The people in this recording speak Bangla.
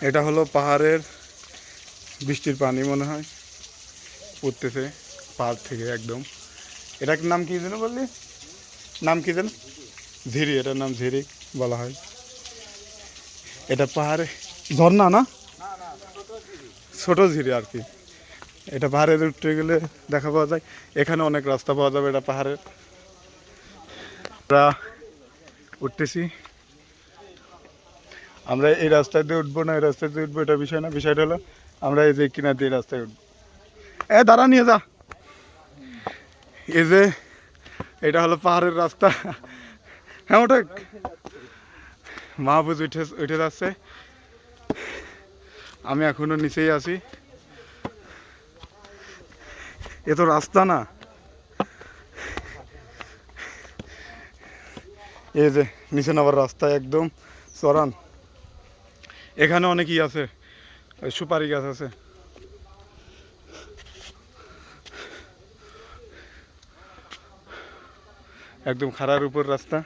এটা হলো পাহাড়ের বৃষ্টির পানি মনে হয় পড়তেছে পাহাড় থেকে একদম। এটার নাম কি যেন বললি? নাম কি যেন? ঝিরি, এটার নাম ঝিরি বলা হয়। এটা পাহাড়ে ঝর্ণা না, ছোট ঝিরি আর কি। এটা পাহাড়ের উঠতে গেলে দেখা পাওয়া যায়। এখানে অনেক রাস্তা পাওয়া যাবে। এটা পাহাড়ের আমরা উঠতেছি। আমরা এই রাস্তায় দিয়ে উঠবো না এই রাস্তায় দিয়ে উঠবো এটা বিষয় না, বিষয়টা হলো আমরা এই যে কিনার দিয়ে রাস্তায় উঠবো। দাঁড়া নিয়ে যা। এই যে এটা হলো পাহাড়ের রাস্তা। হ্যাঁ ওটা মাহফুজ উঠে যাচ্ছে, আমি এখনো নিচেই আছি। এ তো রাস্তা না, এই যে নিচে নামার রাস্তা একদম চড়ান। এখানে অনেকই আছে, সুপারি গাছ আছে। একদম খাড়ার উপর রাস্তা।